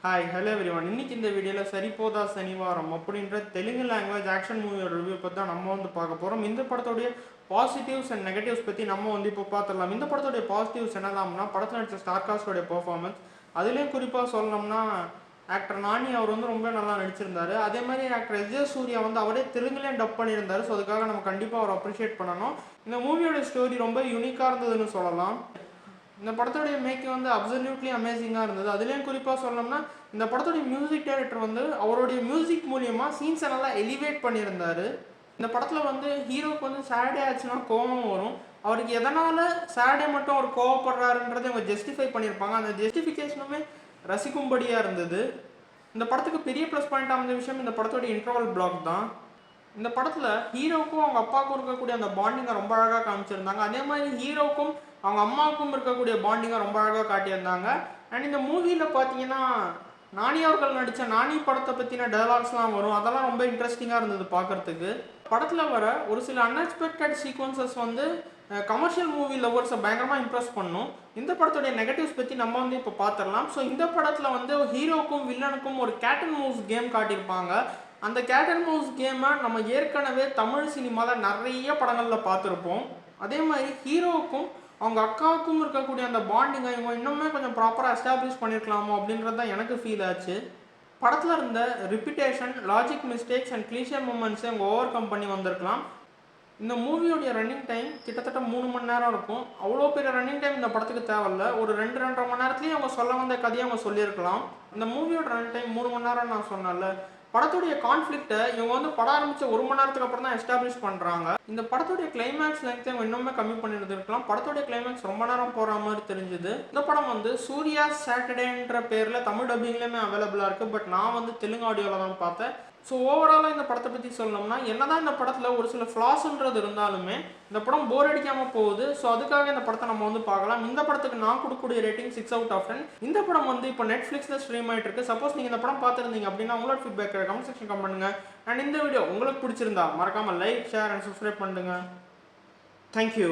Hi hello everyone. இன்னைக்கு இந்த வீடியோவில் சரிபோதா சனிவாரம் அப்படின்ற தெலுங்கு லாங்குவேஜ் ஆக்ஷன் மூவியோட ரிவ்யூ பற்றி தான் நம்ம பார்க்க போகிறோம். இந்த படத்தோடைய பாசிட்டிவ்ஸ் அண்ட் நெகட்டிவ்ஸ் பற்றி நம்ம இப்போ பார்த்துடலாம். இந்த படத்தோடைய பாசிட்டிவ்ஸ் என்னலாம்னா படத்தில் நடிச்ச ஸ்டார் காஸ்டோடைய பெர்ஃபார்மன்ஸ். அதுலேயும் குறிப்பாக சொல்லணும்னா ஆக்டர் நானி அவர் ரொம்ப நல்லா நடிச்சிருந்தாரு. அதே மாதிரி ஆக்டர் எஸ் சூர்யா அவரே தெலுங்குலேயும் டப் பண்ணியிருந்தாரு. ஸோ அதுக்காக நம்ம கண்டிப்பாக அவர் அப்ரிஷியேட் பண்ணணும். இந்த மூவியோட ஸ்டோரி ரொம்ப யூனிக்காக இருந்ததுன்னு சொல்லலாம். இந்த படத்தோடைய மேக்கிங் அப்சல்யூட்லி அமேசிங்காக இருந்தது. அதுலேயும் குறிப்பாக சொல்லணும்னா இந்த படத்தோடைய மியூசிக் டைரக்டர் அவருடைய மியூசிக் மூலியமாக சீன்ஸை நல்லா எலிவேட் பண்ணியிருந்தார். இந்த படத்தில் ஹீரோவுக்கு சேடே ஆச்சுன்னா கோபம் வரும். அவருக்கு எதனால் சேடே மட்டும் அவர் கோவப்படுறாருன்றதை அவங்க ஜஸ்டிஃபை பண்ணியிருப்பாங்க. அந்த ஜஸ்டிஃபிகேஷனுமே ரசிக்கும்படியாக இருந்தது. இந்த படத்துக்கு பெரிய ப்ளஸ் பாயிண்ட் அமைந்த விஷயம் இந்த படத்தோடைய இன்டர்வல் பிளாக் தான். இந்த படத்தில் ஹீரோவுக்கும் அவங்க அப்பாவுக்கும் இருக்கக்கூடிய அந்த பாண்டிங்கை ரொம்ப அழகாக காமிச்சிருந்தாங்க. அதே மாதிரி ஹீரோவுக்கும் அவங்க அம்மாவுக்கும் இருக்கக்கூடிய பாண்டிங்கை ரொம்ப அழகாக காட்டியிருந்தாங்க. அண்ட் இந்த மூவியில் பார்த்தீங்கன்னா நானி அவர்கள் நடித்த நானி படத்தை பற்றின டயலாக்ஸ்லாம் வரும். அதெல்லாம் ரொம்ப இன்ட்ரெஸ்டிங்காக இருந்தது பார்க்குறதுக்கு. படத்தில் வர ஒரு சில அன்எக்ஸ்பெக்டட் சீக்வன்சஸ் கமர்ஷியல் மூவி லவர்ஸை பயங்கரமாக இம்ப்ரெஸ் பண்ணும். இந்த படத்துடைய நெகட்டிவ்ஸ் பற்றி நம்ம இப்போ பார்த்துடலாம். ஸோ இந்த படத்தில் ஹீரோக்கும் வில்லனுக்கும் ஒரு கேட் அண்ட் மவுஸ் கேம் காட்டியிருப்பாங்க. அந்த கேட் அண்ட் மவுஸ் கேமை நம்ம ஏற்கனவே தமிழ் சினிமாவில் நிறைய படங்களில் பார்த்துருப்போம். அதே மாதிரி ஹீரோவுக்கும் அவங்க அக்காவுக்கும் இருக்கக்கூடிய அந்த பாண்டிங்கை இவங்க இன்னுமே கொஞ்சம் ப்ராப்பராக எஸ்டாப்ளிஷ் பண்ணியிருக்கலாமோ அப்படின்றது தான் எனக்கு ஃபீல் ஆச்சு. படத்தில் இருந்த ரிப்பிட்டேஷன், லாஜிக் மிஸ்டேக்ஸ் அண்ட் கிளீஷியர் மூமெண்ட்ஸை அவங்க ஓவர் கம் பண்ணி வந்திருக்கலாம். இந்த மூவியோடைய ரன்னிங் டைம் கிட்டத்தட்ட 3 மணி நேரம் இருக்கும். அவ்வளோ பெரிய ரன்னிங் டைம் இந்த படத்துக்கு தேவையில்ல. ஒரு 2-2.5 மணி நேரத்துலேயே அவங்க சொல்ல வந்த கதையை அவங்க சொல்லியிருக்கலாம். இந்த மூவியோட ரன் டைம் 3 மணி நேரம் நான் சொன்னேன்ல. படத்துடைய கான்ஃப்ளிக்ட்டை இவங்க படம் ஆரம்பித்த 1 மணி நேரத்துக்கு அப்புறம் தான் எஸ்டாப்ளிஷ் பண்ணுறாங்க. இந்த படத்துடைய கிளைமேக்ஸ் லெங்க்த்தை இவங்க இன்னுமே கம்மி பண்ணியிருந்திருக்கலாம். படத்துடைய கிளைமேக்ஸ் ரொம்ப நேரம் போகிற மாதிரி தெரிஞ்சுது. இந்த படம் சூர்யா சாட்டர்டேன்ற பேரில் தமிழ் டப்பிங்லேயுமே அவைலபிளாக இருக்குது. பட் நான் தெலுங்கு ஆடியோவில் தான் பார்த்தேன். ஸோ ஓவராலாக இந்த படத்தை பற்றி சொல்லணும்னா என்னதான் இந்த படத்தில் ஒரு சில ஃப்ளாஸ்ன்றது இருந்தாலுமே இந்த படம் போர் அடிக்காமல் போகுது. ஸோ அதுக்காக இந்த படத்தை நம்ம பார்க்கலாம். இந்த படத்துக்கு நான் கொடுக்கக்கூடிய ரேட்டிங் 6/10. இந்த படம் இப்போ நெட்ஃப்ளிக்ஸில் ஸ்ட்ரீம் ஆகிட்டு இருக்கு. சப்போஸ் நீங்கள் இந்த படம் பார்த்துருந்தீங்க அப்படின்னா உங்களோட ஃபீட்பேக் கமெண்ட் செக்ஷன் கமெண்ட் பண்ணுங்க. அண்ட் இந்த வீடியோ உங்களுக்கு பிடிச்சிருந்தா மறக்காமல் லைக், ஷேர் அண்ட் சப்ஸ்கிரைப் பண்ணுங்க. தேங்க்யூ.